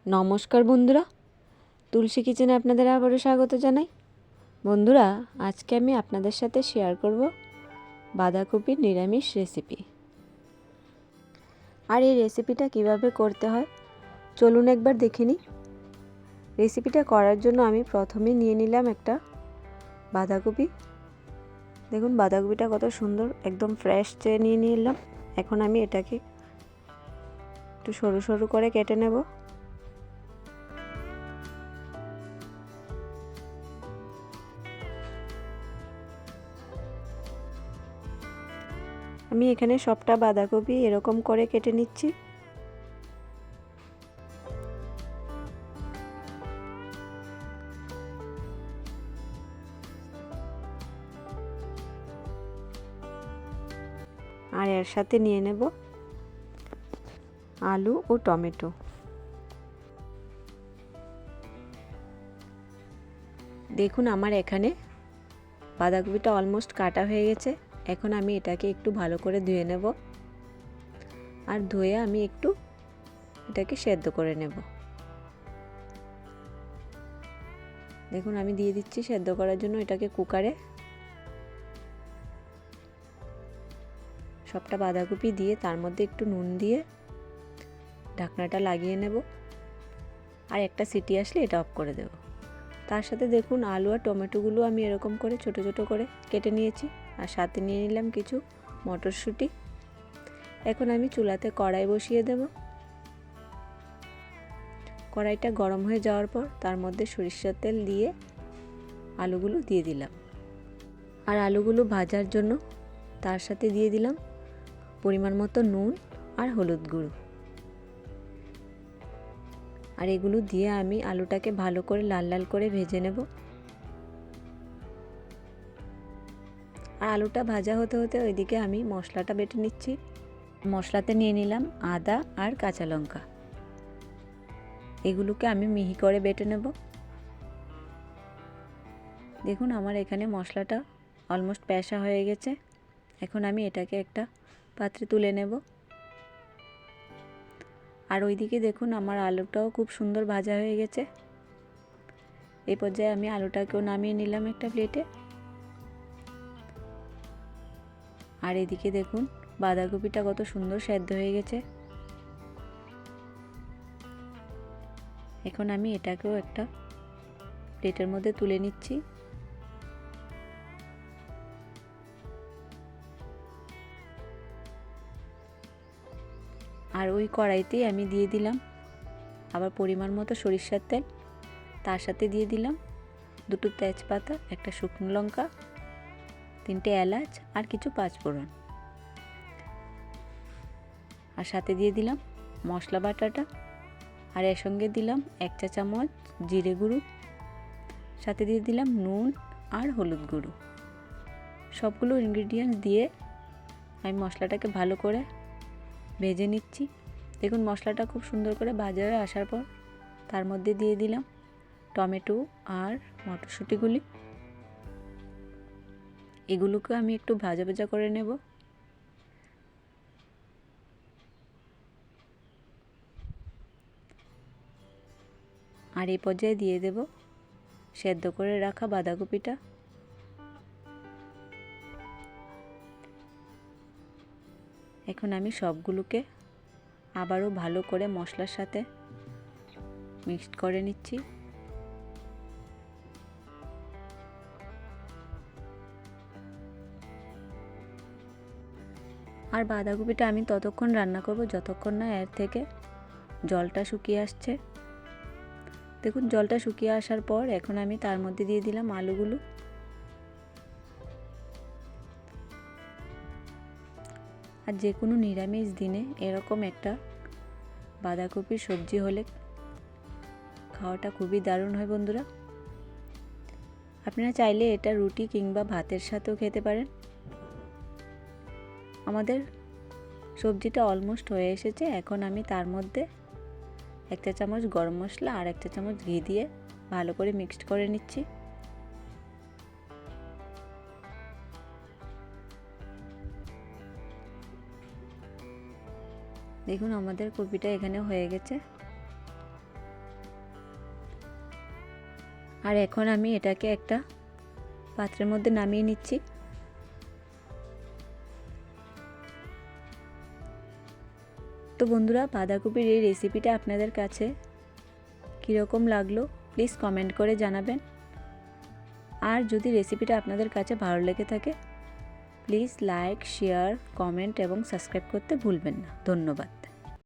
নমস্কার বন্ধুরা, তুলসী কিচেনে আপনাদের আবারও স্বাগত জানাই। বন্ধুরা, আজকে আমি আপনাদের সাথে শেয়ার করব বাঁধাকপির নিরামিষ রেসিপি। আর এই রেসিপিটা কিভাবে করতে হয় চলুন একবার দেখে নিই। রেসিপিটা করার জন্য আমি প্রথমে নিয়ে নিলাম একটা বাঁধাকপি। দেখুন বাঁধাকপিটা কত সুন্দর, একদম ফ্রেশ চেয়ে নিয়ে নিলাম। এখন আমি এটাকে একটু সরু সরু করে কেটে নেব। আমি এখানে সবটা বাঁধাকপি এরকম করে কেটে নিচ্ছি। আর এর সাথে নিয়ে নেব আলু ও টমেটো। দেখুন আমার এখানে বাঁধাকপিটা অলমোস্ট কাটা হয়ে গেছে। এখন আমি এটাকে একটু ভালো করে ধুয়ে নেব, আর ধুয়ে আমি একটু এটাকে সেদ্ধ করে নেব। দেখুন আমি দিয়ে দিচ্ছি সেদ্ধ করার জন্য এটাকে কুকারে। সবটা বাঁধাকপি দিয়ে তার মধ্যে একটু নুন দিয়ে ঢাকনাটা লাগিয়ে নেব, আর একটা সিটি আসলে এটা অফ করে দেব। তার সাথে দেখুন আলু আর টমেটোগুলো আমি এরকম করে ছোট ছোট করে কেটে নিয়েছি, আর সাথে নিয়ে নিলাম কিছু মটরশুঁটি। এখন আমি চুলাতে কড়াই বসিয়ে দেব। কড়াইটা গরম হয়ে যাওয়ার পর তার মধ্যে সরিষার তেল দিয়ে আলুগুলো দিয়ে দিলাম, আর আলুগুলো ভাজার জন্য তার সাথে দিয়ে দিলাম পরিমাণ মতো নুন আর হলুদ গুঁড়ো। আর এগুলো দিয়ে আমি আলুটাকে ভালো করে লাল লাল করে ভেজে নেব। আর আলুটা ভাজা হতে হতে ওইদিকে আমি মশলাটা বেটে নিচ্ছি। মশলাতে নিয়ে নিলাম আদা আর কাঁচা লঙ্কা। এগুলোকে আমি মিহি করে বেটে নেব। দেখুন আমার এখানে মশলাটা অলমোস্ট পেশা হয়ে গেছে। এখন আমি এটাকে একটা পাত্রে তুলে নেব। আর ওইদিকে দেখুন আমার আলুটাও খুব সুন্দর ভাজা হয়ে গেছে। এই পর্যায়ে আমি আলুটাকেও নামিয়ে নিলাম একটা প্লেটে। আর এদিকে দেখুন বাঁধাকপিটা কত সুন্দর সেদ্ধ হয়ে গেছে। এখন আমি এটাকেও একটা প্লেটের মধ্যে তুলে নিচ্ছি। আর ওই কড়াইতেই আমি দিয়ে দিলাম আবার পরিমাণ মতো সরিষার তেল। তার সাথে দিয়ে দিলাম দুটো তেজপাতা, একটা শুকনো লঙ্কা, 3টে এলাচ আর কিছু পাঁচফোড়ন। আর সাথে দিয়ে দিলাম মশলা বাটাটা, আর এর সঙ্গে দিলাম 1 চা চামচ জিরে গুঁড়ো, সাথে দিয়ে দিলাম নুন আর হলুদ গুঁড়ো। সবগুলো ইনগ্রিডিয়েন্টস দিয়ে আমি মশলাটাকে ভালো করে ভেজে নিচ্ছি। দেখুন মশলাটা খুব সুন্দর করে ভাজা হয়ে আসার পর তার মধ্যে দিয়ে দিলাম টমেটো আর মটরশুঁটিগুলি। এগুলোকে আমি একটু ভাজা ভাজা করে নেব। আর এই পর্যায়ে দিয়ে দেব সেদ্ধ করে রাখা বাঁধাকপিটা। এখন আমি সবগুলোকে আবারও ভালো করে মশলার সাথে মিক্সড করে নিচ্ছি। আর বাঁধাকপিটা আমি ততক্ষণ রান্না করব যতক্ষণ না এর থেকে জলটা শুকিয়ে আসছে। দেখুন জলটা শুকিয়ে আসার পর এখন আমি তার মধ্যে দিয়ে দিলাম আলুগুলো। আর যে কোনো নিরামিষ দিনে এরকম একটা বাঁধাকপির সবজি হলে খাওয়াটা খুবই দারুণ হয় বন্ধুরা। আপনারা চাইলে এটা রুটি কিংবা ভাতের সাথেও খেতে পারেন। আমাদের সবজিটা অলমোস্ট হয়ে এসেছে। এখন আমি তার মধ্যে 1 চা চামচ গরম মশলা আর 1 চা চামচ ঘি দিয়ে ভালো করে মিক্সড করে নিচ্ছি। দেখুন আমাদের কপিটা এখানে হয়ে গেছে। আর এখন আমি এটাকে একটা পাত্রের মধ্যে নামিয়ে নিচ্ছি। তো বন্ধুরা, বাঁধাকপির এই রেসিপিটা আপনাদের কাছে কীরকম লাগলো প্লিজ কমেন্ট করে জানাবেন। আর যদি রেসিপিটা আপনাদের কাছে ভালো লেগে থাকে প্লিজ লাইক, শেয়ার, কমেন্ট এবং সাবস্ক্রাইব করতে ভুলবেন না। ধন্যবাদ।